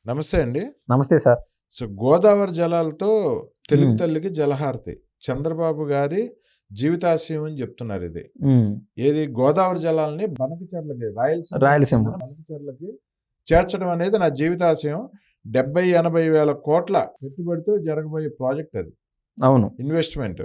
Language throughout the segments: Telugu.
నమస్తే అండి. నమస్తే సార్. సో, గోదావరి జలాలతో తెలుగు హ్మ్. తల్లికి జలహారతి. చంద్రబాబు గారి జీవితాశయం అని చెప్తున్నారు ఇది. హ్మ్. ఏది గోదావరి జలాల్ని బనకచెర్లకి రాయలసీమ. బనకచెర్లకి చేర్చడం అనేది నా జీవితాశయం. 70-80 వేల కోట్ల పెట్టుబడితో జరగబోయే ప్రాజెక్ట్ అది. అవును. ఇన్వెస్ట్మెంట్.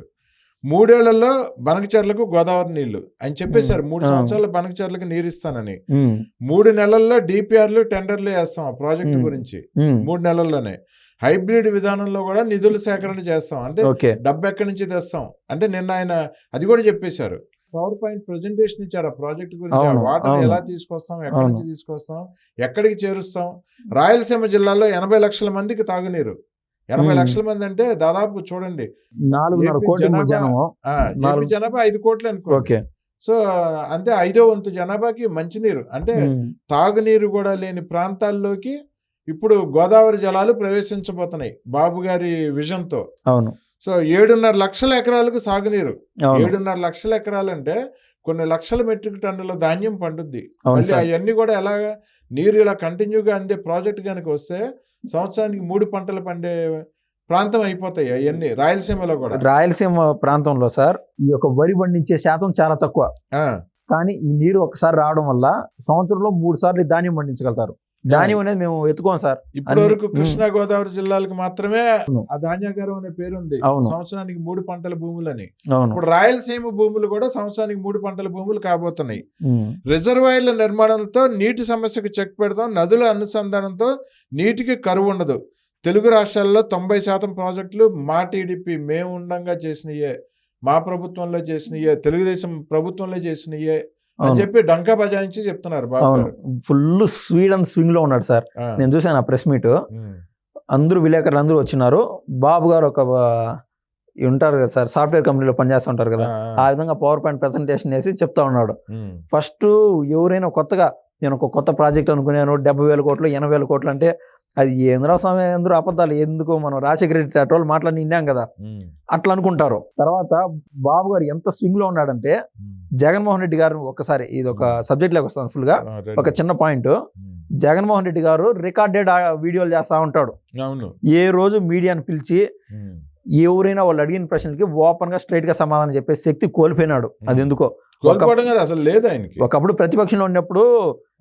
3 ఏళ్లలో బనకచెర్లకు గోదావరి నీళ్లు అని చెప్పేశారు. 3 ఆ. సంవత్సరాల బనకచెర్లకు నీరు ఇస్తానని. హ్మ్. 3 నెలల్లో డిపిఆర్లు టెండర్లు వేస్తాం ఆ ప్రాజెక్టు హ్మ్. గురించి. హ్మ్. 3 నెలల్లోనే హైబ్రిడ్ విధానంలో కూడా నిధుల సేకరణ చేస్తాం. అంటే ఓకే. డబ్బు ఎక్కడి నుంచి తెస్తాం అంటే నిన్న ఆయన అది కూడా చెప్పేశారు. పవర్ పాయింట్ ప్రెజెంటేషన్ ఇచ్చారు ఆ ప్రాజెక్ట్ గురించి. ఆ అవును. వాటర్ అవును. ఎలా తీసుకొస్తాం, ఎక్కడి అవును. నుంచి తీసుకొస్తాం, ఎక్కడికి చేరుస్తాం. రాయలసీమ జిల్లాలో 80 లక్షల మందికి తాగునీరు. 80 హ్మ్. లక్షల మంది అంటే దాదాపు చూడండి 4.5 ఏపీ కోట్ల జనాభా జనము. ఏపీ 4 జనాభా 5 కోట్లు అనుకోండి. ఓకే. సో అంతే 5వ వంతు జనాభాకి మంచినీరు అంటే హ్మ్. తాగునీరు కూడా లేని ప్రాంతాల్లోకి ఇప్పుడు గోదావరి జలాలు ప్రవేశించబోతున్నాయి బాబు గారి విజన్తో. అవును. సో 7.5 లక్షల ఎకరాలకు సాగునీరు. అవును. 7.5 లక్షల ఎకరాలు అంటే కొన్ని లక్షల మెట్రిక్ టన్నుల ధాన్యం పండుద్ది. అవును మళ్ళీ సార్. అవన్నీ కూడా ఎలాగా నీరు ఇలా కంటిన్యూగా అందే ప్రాజెక్ట్ కనుక వస్తే సంవత్సరానికి 3 పంటలు పండే ప్రాంతం అయిపోతాయి అవన్నీ రాయలసీమలో కూడా. రాయలసీమ ప్రాంతంలో సార్ ఈ యొక్క వరి పండించే శాతం చాలా తక్కువ. ఆ, కానీ ఈ నీరు ఒకసారి రావడం వల్ల సంవత్సరంలో 3 సార్లు ఈ ధాన్యం పండించగలుగుతారు. ధాన్యం అనేది మేము ఎత్తుకోం సార్. ఇప్పటి వరకు అన్ని- కృష్ణా గోదావరి జిల్లాలకు మాత్రమే అవును. ఆ ధాన్యాగారం అనే పేరు ఉంది. అవును. సంవత్సరానికి 3 పంటల భూములని. అవును. ఇప్పుడు రాయలసీమ భూములు కూడా సంవత్సరానికి 3 పంటల భూములు కాబోతున్నాయి. హ్మ్. రిజర్వాయర్ల నిర్మాణంతో నీటి సమస్యకు చెక్ పెడతాం. నదుల అనుసంధానంతో నీటికి కరువు ఉండదు. తెలుగు రాష్ట్రాల్లో 90% ప్రాజెక్టులు మా టీడీపీ మేము ఉండంగా చేసినయే, మా ప్రభుత్వంలో చేసినయే, తెలుగుదేశం ప్రభుత్వంలో చేసినయే అని అవును. చెప్పి డంకా బజాయించి చెప్తున్నారు బాబు అవును. గారు. ఫుల్ స్వీడ్ అండ్ స్వింగ్ లో ఉన్నాడు సార్. ఆ, నేను చూసాను ఆ ప్రెస్ మీట్. ఉమ్, అందరూ విలేకరులు అందరూ వచ్చినారు. బాబు గారు ఒక ఉంటారు కదా సార్, సాఫ్ట్వేర్ కంపెనీలో పనిచేస్తూ ఉంటారు కదా, ఆ విధంగా పవర్ పాయింట్ ప్రెజెంటేషన్ వేసి చెప్తా ఉన్నాడు. ఉమ్, ఫస్ట్ ఎవరైనా కొత్తగా నేను ఒక కొత్త ప్రాజెక్ట్ అనుకున్నాను 70,000 కోట్లు 80,000 కోట్లు అంటే అది ఏంద్రా స్వామి, అందరూ అబద్ధాలు, ఎందుకు మనం రాజశేఖర రెడ్డి అటోళ్ళు మాట్లాడి నిన్నాం కదా ఉమ్, అట్లా అనుకుంటారు. తర్వాత బాబు గారు ఎంత స్వింగ్ లో ఉన్నాడంటే ఉమ్. జగన్మోహన్ రెడ్డి గారు ఒకసారి ఇది ఒక సబ్జెక్ట్ లోకి వస్తాను ఫుల్ గా. ఆ, రెడీ. ఒక చిన్న పాయింట్, ఉమ్, జగన్మోహన్ రెడ్డి గారు రికార్డెడ్ వీడియోలు చేస్తా ఉంటాడు. అవును. ఏ రోజు మీడియాని పిలిచి ఉమ్, ఎవరైనా వాళ్ళు అడిగిన ప్రశ్నలకి ఓపెన్ గా స్ట్రైట్ గా సమాధానం చెప్పే శక్తి కోల్పోయినాడు. అది ఎందుకో. కోల్పోవడం కదా అసలు లేదు ఆయనకి. ఒకప్పుడు ప్రతిపక్షంలో ఉన్నప్పుడు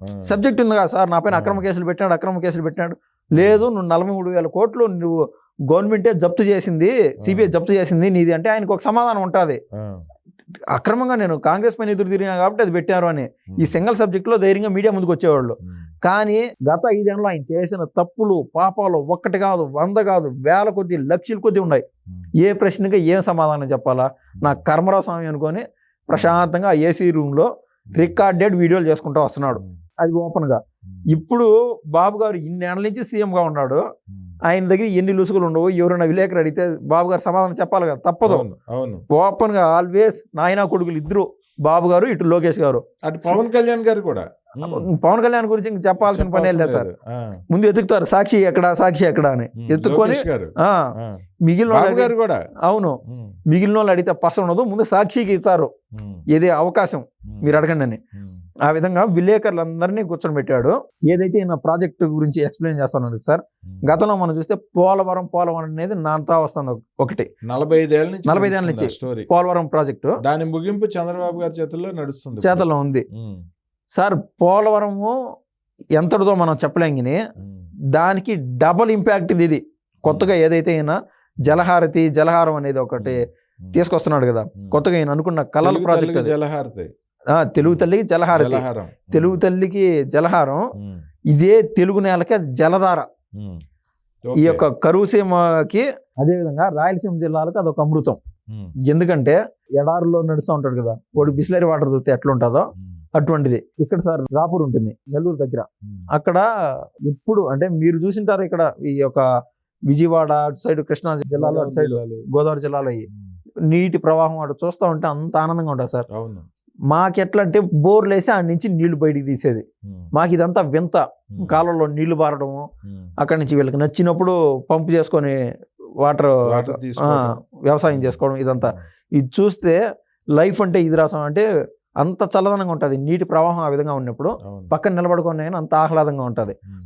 ఆ, సబ్జెక్ట్ ఉంది కదా సార్, నా పైన ఆ. అక్రమ కేసులు పెట్టాడు. లేదు, నువ్వు 43,000 కోట్లు నువ్వు గవర్నమెంటే జప్తు చేసింది, సిబిఐ జప్తు చేసింది నీది అంటే ఆయనకు ఒక సమాధానం ఉంటుంది. ఆ, అక్రమంగా నేను కాంగ్రెస్ పైన ఎదురు తిరిగినా కాబట్టి అది పెట్టారు అని ఈ సింగిల్ సబ్జెక్ట్ లో ధైర్యంగా మీడియా ముందుకు వచ్చేవాళ్ళు. ఉమ్, కానీ గత 5 ఏళ్ళలో ఆయన చేసిన తప్పులు పాపాలు ఒక్కటి కాదు, 100 కాదు, వేల కొద్ది లక్షల కొద్ది ఉన్నాయి. ఉమ్, ఏ ప్రశ్నకి ఏం సమాధానం చెప్పాలా నా కర్మరావు స్వామి అనుకొని ప్రశాంతంగా ఏసీ రూమ్ లో రికార్డెడ్ వీడియోలు చేసుకుంటూ వస్తున్నాడు. ఉమ్, అది ఓపెన్ గా. ఇప్పుడు బాబు గారు ఇన్నేళ్ల నుంచి సీఎం గా ఉన్నాడు. ఉమ్. ఆయన దగ్గర ఎన్ని లుసుగులు ఉండవు. ఎవరైనా విలేకరు అడిగితే బాబు గారు సమాధానం చెప్పాలి కదా, తప్పదు. అవును, అవును. ఓపెన్ గా ఆల్వేస్ నాయనా కొడుకులు ఇద్దరు, బాబు గారు ఇటు లోకేష్ గారు. అటు పవన్ కళ్యాణ్ గారు కూడా పవన్ కళ్యాణ్ గురించి ఇంక చెప్పాల్సిన పనే లేదు సార్. ముందు ఎత్తుకుతారు సాక్షి ఎక్కడ అని ఎత్తుకొని ఆ, మిగిలిన బాబు వాళ్ళు గారు కూడా. అవును, ఉమ్, మిగిలిన వాళ్ళు అడిగితే పర్సన్ ఉండదు, ముందు సాక్షికి ఇచ్చారు ఉమ్, ఏదే అవకాశం ఉమ్, మీరు అడగండి అని. ఉమ్, ఆ విధంగా విలేకరులందరినీ కూర్చొని పెట్టాడు. ఏదైతే నా ప్రాజెక్టు గురించి ఎక్స్ప్లెయిన్ చేస్తాను సార్. ఉమ్. గతంలో మనం చూస్తే పోలవరం అనేది నాంతా వస్తుంది ఒకటి 45 ఏళ్ళ నుంచి 45 ఏళ్ళ నడుస్తుంది నుంచి ఆ స్టోరీ. పోలవరం ప్రాజెక్టు దాని ముగింపు చంద్రబాబు గారి చేతుల్లో నడుస్తుంది ఇప్పుడు. చేతల్లో ఉంది ఉమ్, సార్. పోలవరము ఎంతటితో మనం చెప్పలేం కానీ ఉమ్, దానికి డబల్ ఇంపాక్ట్ ఇది. కొత్తగా ఏదైతే అయినా జలహారం అనేది ఒకటి ఉమ్, తీసుకొస్తున్నాడు కదా, ఉమ్. కొత్తగా ఆయన అనుకున్న కలల తెలుగు ప్రాజెక్ట్ తల్లికి అది. జలహారతి. తెలుగు తల్లికి జలహారతి, జలహారం. తెలుగు తల్లికి జలహారం. ఉమ్, ఇదే తెలుగు నేలకి అది జలధార. ఉమ్, ఈ ఓకే. యొక్క కరువుసీమకి అదేవిధంగా రాయలసీమ జిల్లాలకు అదొక అమృతం. ఉమ్, ఎందుకంటే ఎడారులో నడుస్తూ ఉంటాడు కదా, వాడు బిస్లరీ వాటర్ దొరికితే ఎట్లా ఉంటుందో ఉమ్, అటువంటిది. ఇక్కడ సార్ రాపూర్ ఉంటుంది నెల్లూరు దగ్గర. ఉమ్, అక్కడ ఎప్పుడు అంటే మీరు చూసింటారు, ఇక్కడ ఈ యొక్క విజయవాడ అటు సైడ్ కృష్ణా జిల్లాలో అటు సైడ్ జిల్లాలు. గోదావరి జిల్లాలో ఈ ఉమ్, నీటి ప్రవాహం అటు చూస్తూ ఉంటే అంత ఆనందంగా ఉంటుంది సార్. అవును. మాకెట్లా అంటే బోర్లు వేసి ఆ నుంచి నీళ్లు బయటికి తీసేది. ఉమ్, మాకు ఇదంతా వింత. ఉమ్, కాలంలో నీళ్లు బారడము, ఉమ్, అక్కడి నుంచి వీళ్ళకి నచ్చినప్పుడు పంపు చేసుకొని వాటర్ వాటర్ తీసుకోవడం. వ్యవసాయం చేసుకోవడం, ఇదంతా ఇది చూస్తే లైఫ్ అంటే ఇది రాసం అంటే అంత చల్లదనంగా ఉంటుంది. నీటి ప్రవాహం ఆ విధంగా ఉన్నప్పుడు అవును. పక్కన నిలబడుకొని అంత ఆహ్లాదంగా ఉంటుంది. ఉమ్,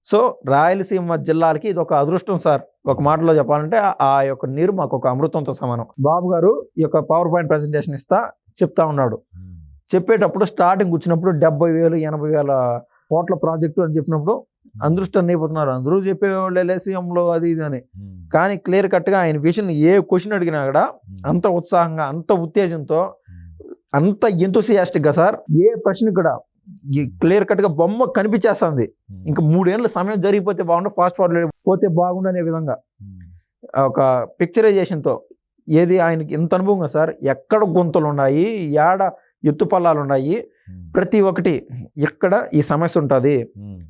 సో రాయలసీమ జిల్లాలకి ఇది ఒక అదృష్టం సార్. ఒక మాటలో చెప్పాలంటే ఆ యొక్క నీరు మాకు ఒక అమృతంతో సమానం. బాబు గారు ఈ యొక్క పవర్ పాయింట్ ప్రెజెంటేషన్ చెప్తా ఉన్నాడు. చెప్పేటప్పుడు స్టార్టింగ్ వచ్చినప్పుడు 70,000 80,000 కోట్ల ప్రాజెక్టు అని చెప్పినప్పుడు అదృష్టాన్ని అయిపోతున్నారు అందరూ చెప్పేవాళ్ళు ఎల్ఐసీఎంలో అది ఇది అని. కానీ క్లియర్ కట్గా ఆయన విషయం ఏ క్వశ్చన్ అడిగినా కూడా అంత ఉత్సాహంగా, అంత ఉత్తేజంతో, అంత ఎంతూసియాస్టిక్గా సార్, ఏ ప్రశ్న కూడా క్లియర్ కట్గా బొమ్మ కనిపించేస్తుంది. ఇంకా 3 ఏళ్ళ సమయం జరిగిపోతే బాగుండు, ఫాస్ట్ ఫార్వర్డ్ పోతే బాగుండు అనే విధంగా ఒక పిక్చరైజేషన్తో. ఏది ఆయనకి ఇంత అనుభవంగా సార్, ఎక్కడ గుంతలు ఉన్నాయి, ఏడ ఎత్తుపల్లాలు ఉన్నాయి, ప్రతి ఒక్కటి ఎక్కడ ఈ సమస్య ఉంటుంది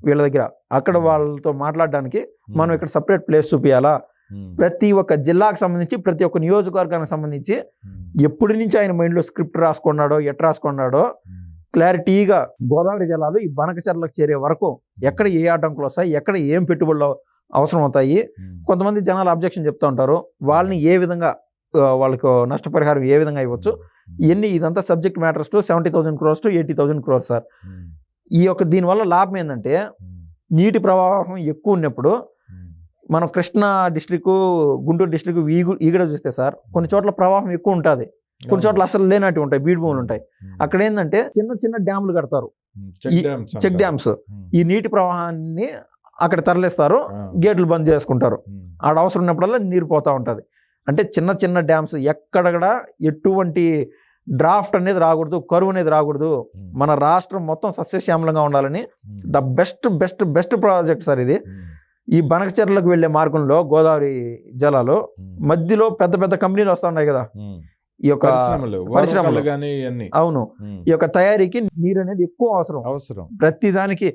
వీళ్ళ దగ్గర, అక్కడ వాళ్ళతో మాట్లాడడానికి మనం ఇక్కడ సపరేట్ ప్లేస్ చూపించాలా. ప్రతి ఒక్క జిల్లాకు సంబంధించి, ప్రతి ఒక్క నియోజకవర్గానికి సంబంధించి ఎప్పటి నుంచి ఆయన మైండ్లో స్క్రిప్ట్ రాసుకున్నాడో, ఎట్లా రాసుకున్నాడో క్లారిటీగా గోదావరి జలాలు ఈ బనకచెర్లకు చేరే వరకు ఎక్కడ ఏ ఆటంకులు వస్తాయి, ఎక్కడ ఏం పెట్టుబడులు అవసరం అవుతాయి. కొంతమంది జనాలు అబ్జెక్షన్ చెప్తూ ఉంటారు, వాళ్ళని ఏ విధంగా వాళ్ళకు నష్టపరిహారం ఏ విధంగా ఇవ్వచ్చు, ఇదంతా subject matters to 70,000 crores to 80,000 crores sir. ఈ యొక్క దీనివల్ల లాభం ఏంటంటే, నీటి ప్రవాహం ఎక్కువ ఉన్నప్పుడు మనం కృష్ణా డిస్ట్రిక్ట్, గుంటూరు డిస్ట్రిక్ట్ ఈగడ చూస్తే సార్, కొన్ని చోట్ల ప్రవాహం ఎక్కువ ఉంటుంది, కొన్ని చోట్ల అసలు లేనట్టు ఉంటాయి, బీడు భూములు ఉంటాయి. అక్కడ ఏంటంటే చిన్న చిన్న డ్యాములు కడతారు, చెక్ డ్యామ్స్. ఈ నీటి ప్రవాహాన్ని అక్కడ తరలిస్తారు, గేట్లు బంద్ చేసుకుంటారు. ఆడ అవసరం ఉన్నప్పుడల్లా నీరు పోతా ఉంటుంది. అంటే చిన్న చిన్న డ్యామ్స్, ఎక్కడక్కడ ఎటువంటి డ్రాఫ్ట్ అనేది రాకూడదు, కరువు అనేది రాకూడదు, మన రాష్ట్రం మొత్తం సస్యశ్యామలంగా ఉండాలని the best best best project sir ఇది. ఈ బనకచెర్లకు వెళ్లే మార్గంలో గోదావరి జలాలు మధ్యలో పెద్ద పెద్ద కంపెనీలు వస్తా ఉన్నాయి కదా, ఈ యొక్క పరిశ్రమలు కానీ, అవును, ఈ యొక్క తయారీకి నీరు అనేది ఎక్కువ అవసరం. ప్రతి దానికి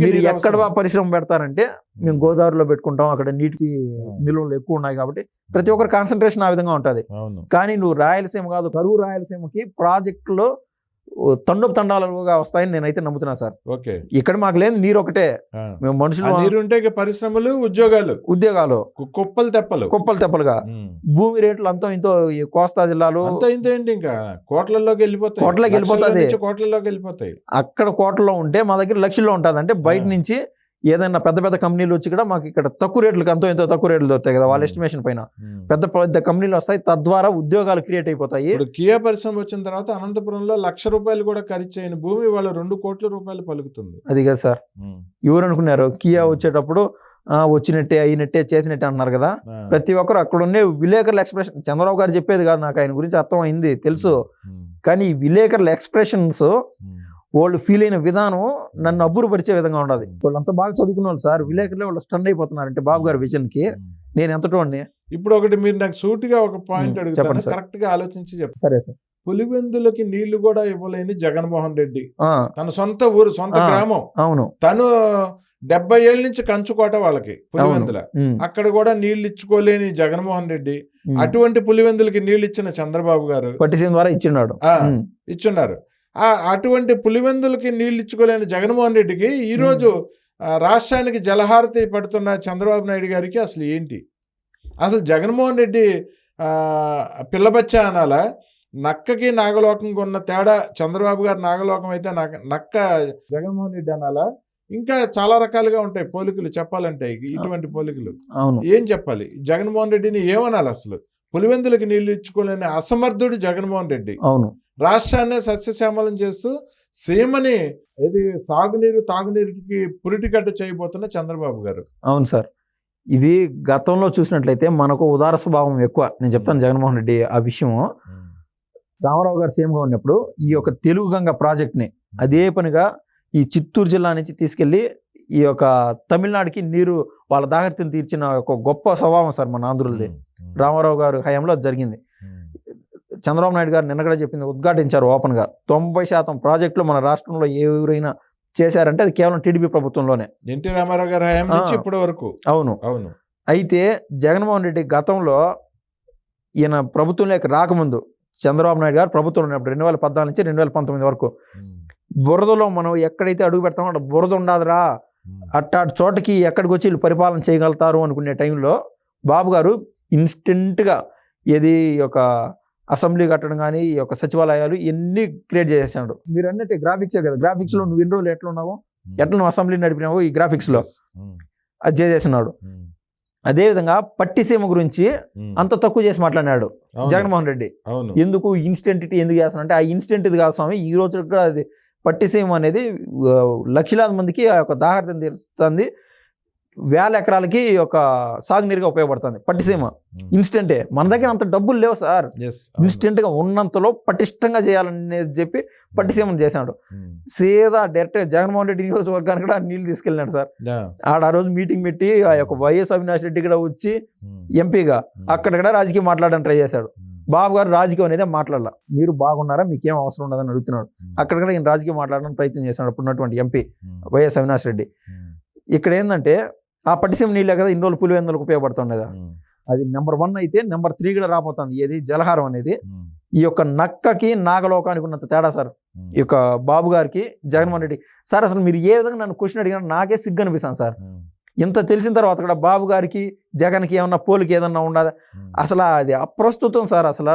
మీరు ఎక్కడ పరిశ్రమ పెడతారంటే మేము గోదావరిలో పెట్టుకుంటాం, అక్కడ నీటికి నిల్వలు ఎక్కువ ఉన్నాయి కాబట్టి ప్రతి ఒక్కరు కాన్సన్ట్రేషన్ ఆ విధంగా ఉంటుంది. కానీ నువ్వు రాయలసీమ కాదు, కరువు రాయలసీమకి ప్రాజెక్టులో తండాలుగా వస్తాయని నేనైతే నమ్ముతున్నా సార్. ఓకే, ఇక్కడ మాకు లేదు నీరు ఒకటే, మేము మనుషులు, నీరు ఉంటే పరిశ్రమలు, ఉద్యోగాలు కుప్పలు తెప్పలుగా. భూమి రేట్లు అంతా ఇంతో కోస్తా జిల్లాలో ఏంటి ఇంకా కోట్లలోకి వెళ్ళిపోతాయి. అక్కడ కోట్లలో ఉంటే మా దగ్గర లక్షల్లో ఉంటుంది. అంటే బయట నుంచి ఏదైనా పెద్ద పెద్ద కంపెనీలు వచ్చి కూడా మాకు ఇక్కడ తక్కువ రేట్లకు ఎంతో తక్కువ రేట్లు దొరుకుతాయి కదా, వాళ్ళ ఎస్టిమేషన్ పైన పెద్ద పెద్ద కంపెనీలు వస్తాయి, తద్వారా ఉద్యోగాలు క్రియేట్ అయిపోతాయి. కియా పరిశ్రమ వచ్చిన తర్వాత అనంతపురంలో ₹1,00,000 కూడా ఖర్చు చేయని భూమి వాళ్ళ ₹2 కోట్ల పలుకుతుంది. అది కదా సార్, ఎవరు అనుకున్నారు కియా వచ్చేటప్పుడు వచ్చినట్టే అయినట్టే చేసినట్టే అంటున్నారు కదా. ప్రతి ఒక్కరు అక్కడ ఉండే విలేకరుల ఎక్స్ప్రెషన్, చంద్రబాబు గారు చెప్పేది కాదు, నాకు ఆయన గురించి అర్థం అయింది తెలుసు, కానీ ఈ విలేకరుల ఎక్స్ప్రెషన్స్, వాళ్ళు ఫీల్ అయిన విధానం నన్ను అబ్బురుపరిచే విధంగా ఉండదు. వాళ్ళంతా బాగా చదువుకున్న వాళ్ళు సార్, విలేకరులే వాళ్ళు స్టండ్ అయిపోతున్నారు అంటే బాబు గారి విజన్ కి. నేను ఎంతటోని ఇప్పుడు ఒకటి మీరు నాకు సూటిగా ఒక పాయింట్ అడుగుతాను, కరెక్ట్ గా ఆలోచించి చెప్పండి. సరే సార్. పులివెందులకి నీళ్లు కూడా ఇవ్వలేని జగన్మోహన్ రెడ్డి, తన సొంత ఊరు, సొంత గ్రామం, అవును, తను 70 ఏళ్ళ నుంచి కంచుకోట వాళ్ళకి పులివెందుల, అక్కడ కూడా నీళ్లు ఇచ్చుకోలేని జగన్మోహన్ రెడ్డి, అటువంటి పులివెందులకి నీళ్లు ఇచ్చిన చంద్రబాబు గారు పట్టిసీమ ద్వారా ఇచ్చున్నారు. అటువంటి పులివెందులకి నీళ్లు ఇచ్చుకోలేని జగన్మోహన్ రెడ్డికి ఈరోజు రాష్ట్రానికి జలహారతి పడుతున్న చంద్రబాబు నాయుడు గారికి అసలు ఏంటి? అసలు జగన్మోహన్ రెడ్డి పిల్లబచ్చా అనాలా, నక్కకి నాగలోకంకి ఉన్న తేడా చంద్రబాబు గారు నాగలోకం అయితే నక్క జగన్మోహన్ రెడ్డి అనాలా? ఇంకా చాలా రకాలుగా ఉంటాయి పోలికలు చెప్పాలంటే, ఇటువంటి పోలికలు ఏం చెప్పాలి? జగన్మోహన్ రెడ్డిని ఏమనాలి? అసలు పులివెందులకి నీళ్లు ఇచ్చుకోలేని అసమర్థుడు జగన్మోహన్ రెడ్డి. అవును, రాష్ట్రాన్ని సస్యశ్యామలం చేస్తూ సీమని సాగునీరు తాగునీరుకి పురిటిగడ్డ చేయబోతున్న చంద్రబాబు గారు. అవును సార్, ఇది గతంలో చూసినట్లయితే మనకు ఉదార స్వభావం ఎక్కువ. నేను చెప్తాను జగన్మోహన్ రెడ్డి ఆ విషయం. రామారావు గారు సీఎంగా ఉన్నప్పుడు ఈ యొక్క తెలుగు గంగ ప్రాజెక్ట్ని అదే పనిగా ఈ చిత్తూరు జిల్లా నుంచి తీసుకెళ్లి ఈ యొక్క తమిళనాడుకి నీరు వాళ్ళ దాహరితిని తీర్చిన ఒక గొప్ప స్వభావం సార్ మన ఆంధ్రులది. రామారావు గారు హయాంలో జరిగింది. చంద్రబాబు నాయుడు గారు నిన్న కూడా చెప్పింది, ఉద్ఘాటించారు ఓపెన్గా. 90% ప్రాజెక్టులు మన రాష్ట్రంలో ఎవరైనా చేశారంటే అది కేవలం టీడీపీ ప్రభుత్వంలోనే, ఎన్టీ రామారావు గారి హయాం నుంచి ఇప్పటి వరకు. అవును. అయితే జగన్మోహన్ రెడ్డి గతంలో ఈయన ప్రభుత్వంలోకి రాకముందు, చంద్రబాబు నాయుడు గారు ప్రభుత్వంలో ఉన్నప్పుడు 2014 నుంచి 2019 వరకు బురదలో మనం ఎక్కడైతే అడుగు పెడతామో అక్కడ బురద ఉండదురా, అట్టాటి చోటకి ఎక్కడికి వచ్చి వీళ్ళు పరిపాలన చేయగలుగుతారు అనుకునే టైంలో బాబు గారు ఇన్స్టెంట్గా ఏది ఒక అసెంబ్లీ కట్టడం కానీ, ఈ యొక్క సచివాలయాలు ఎన్ని క్రియేట్ చేసేసాడు. మీరు అన్నట్టు గ్రాఫిక్సే కదా, గ్రాఫిక్స్లో నువ్వు ఎన్ని రోజులు ఎట్లా ఉన్నావు, ఎట్లా నువ్వు అసెంబ్లీ నడిపినావు ఈ గ్రాఫిక్స్లో ఉమ్, అది చేసేసినాడు. ఉమ్, అదేవిధంగా పట్టిసీమ గురించి ఉమ్. అంత తక్కువ చేసి మాట్లాడినాడు అవును, జగన్మోహన్ రెడ్డి. అవును. ఎందుకు ఇన్స్టెంట్ ఎందుకు చేస్తాను అంటే, ఆ ఇన్స్టెంట్ ఇది కాదు స్వామి, ఈ రోజు కూడా అది పట్టిసీమ అనేది లక్షలాది మందికి ఆ యొక్క దాహార్తం తీరుస్తుంది, వేల ఎకరాలకి ఒక సాగునీరుగా ఉపయోగపడుతుంది పట్టిసీమ. ఇన్స్టెంటే. మన దగ్గర అంత డబ్బులు లేవు సార్, Yes, ఇన్స్టెంట్గా ఉన్నంతలో పటిష్టంగా చేయాలని చెప్పి పట్టిసీమను చేశాడు. ఉమ్, సీదా డైరెక్ట్గా జగన్మోహన్ రెడ్డి నియోజకవర్గానికి కూడా నీళ్లు తీసుకెళ్ళినాడు సార్. yeah, ఆ రోజు మీటింగ్ పెట్టి ఆ యొక్క వైఎస్ అవినాష్ రెడ్డి కూడా వచ్చి ఉమ్, ఎంపీగా అక్కడ కూడా రాజకీయం మాట్లాడడానికి ట్రై చేశాడు. ఉమ్, బాబు గారు రాజకీయం అనేది మాట్లాడాల, మీరు బాగున్నారా, మీకేం అవసరం ఉండదని అడుగుతున్నాడు. అక్కడ కూడా ఈయన రాజకీయం మాట్లాడడానికి ప్రయత్నం చేశాడు అప్పుడు ఉన్నటువంటి ఎంపీ ఉమ్, వైఎస్ అవినాష్ రెడ్డి. ఉమ్, ఇక్కడ ఏంటంటే ఆ పట్టిసీమ నీళ్ళే కదా ఇన్ని రోజులు పులివెందులకు ఉపయోగపడుతుండేదా, ఉమ్, అది నెంబర్ 1 అయితే నెంబర్ 3 కూడా రాబోతుంది. ఏది జలహారం అనేది. ఉమ్, ఈ యొక్క నక్కకి నాగలోకానికి ఉన్నంత తేడా సార్ ఉమ్, ఈ యొక్క బాబు గారికి జగన్మోహన్ రెడ్డి. సార్ అసలు మీరు ఏ విధంగా నన్ను క్వశ్చన్ అడిగినా నాకే సిగ్గు అనిపిస్తాను సార్. ఉమ్, ఇంత తెలిసిన తర్వాత కూడా బాబు గారికి జగన్కి ఏమన్నా పోలికి ఏదన్నా ఉండదా? ఉమ్, అసలు అది అప్రస్తుతం సార్. అసలు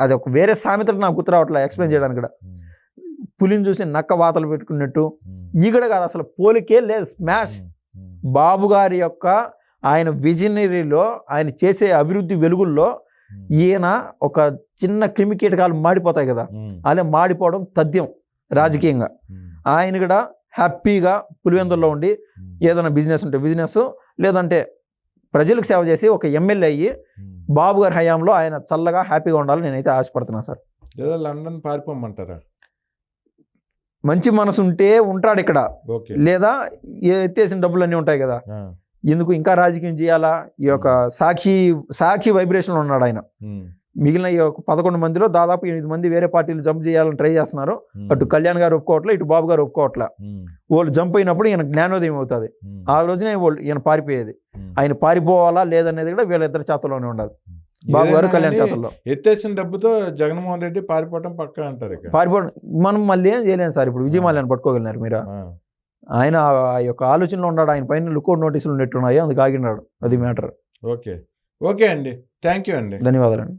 అది ఒక వేరే సామెతలు నాకు గుర్తు రావట్లేదు ఎక్స్ప్లెయిన్ చేయడానికి కూడా. ఉమ్, పులిని చూసి నక్క వాతలు పెట్టుకున్నట్టు ఉమ్, ఈగడ కాదు, అసలు పోలికే లేదు, స్మాష్. ఉమ్, బాబు గారి యొక్క ఆయన విజనరీలో ఆయన చేసే అభివృద్ధి వెలుగుల్లో ఉమ్, ఈయన ఒక చిన్న క్రిమి కీటకాలు మాడిపోతాయి కదా, ఉమ్, అలా మాడిపోవడం తథ్యం రాజకీయంగా. ఉమ్, ఆయన కూడా హ్యాపీగా పులివెందుల్లో ఉండి ఉమ్, ఏదైనా బిజినెస్ ఉంటే బిజినెస్, లేదంటే ప్రజలకు సేవ చేసి ఒక ఎమ్మెల్యే అయ్యి ఉమ్. బాబు గారి హయాంలో ఆయన చల్లగా హ్యాపీగా ఉండాలని నేనైతే ఆశపడుతున్నాను సార్. లేదా లండన్ పారిపోమంటారా? మంచి మనసు ఉంటే ఉంటాడు ఇక్కడ, ఓకే, లేదా ఎత్తేసిన డబ్బులు అన్నీ ఉంటాయి కదా, ఆ, ఎందుకు ఇంకా రాజకీయం చేయాలా? ఈ యొక్క సాక్షి వైబ్రేషన్లో ఉన్నాడు ఆయన. ఉమ్, మిగిలిన ఈ యొక్క 11 మందిలో దాదాపు 8 మంది వేరే పార్టీలు జంప్ చేయాలని ట్రై చేస్తున్నారు. ఉమ్, అటు కళ్యాణ్ గారు ఒప్పుకోవట్లే, ఇటు బాబు గారు ఒప్పుకోవట్లే. ఉమ్, వాళ్ళు జంప్ అయినప్పుడు ఈయన జ్ఞానోదయం అవుతుంది. ఉమ్, ఆ రోజునే ఈయన పారిపోయేది. ఉమ్. ఆయన పారిపోవాలా లేదనేది కూడా వీళ్ళిద్దరి చేతల్లోనే ఉండదు, బాబు గారు ఏదైనా కళ్యాణ్ కానీ చేతల్లో. ఎత్తేసిన డబ్బుతో జగన్మోహన్ రెడ్డి పారిపోవటం పక్కన అంటారు ఇక. పారిపోవడం మనం మళ్ళీ ఏం చేయలేము సార్. ఇప్పుడు విజయమాల్యాన్ని పట్టుకోగలిగినారు మీరు, ఆ, ఆయన ఆ యొక్క ఆలోచనలో ఉన్నాడు, ఆయన పైన లుకౌట్ నోటీసులు ఉన్నట్టున్నాయి, అందుకు ఆగినాడు. అది మ్యాటర్. ఓకే, ఓకే అండి, థ్యాంక్ యూ అండి. ధన్యవాదాలండి.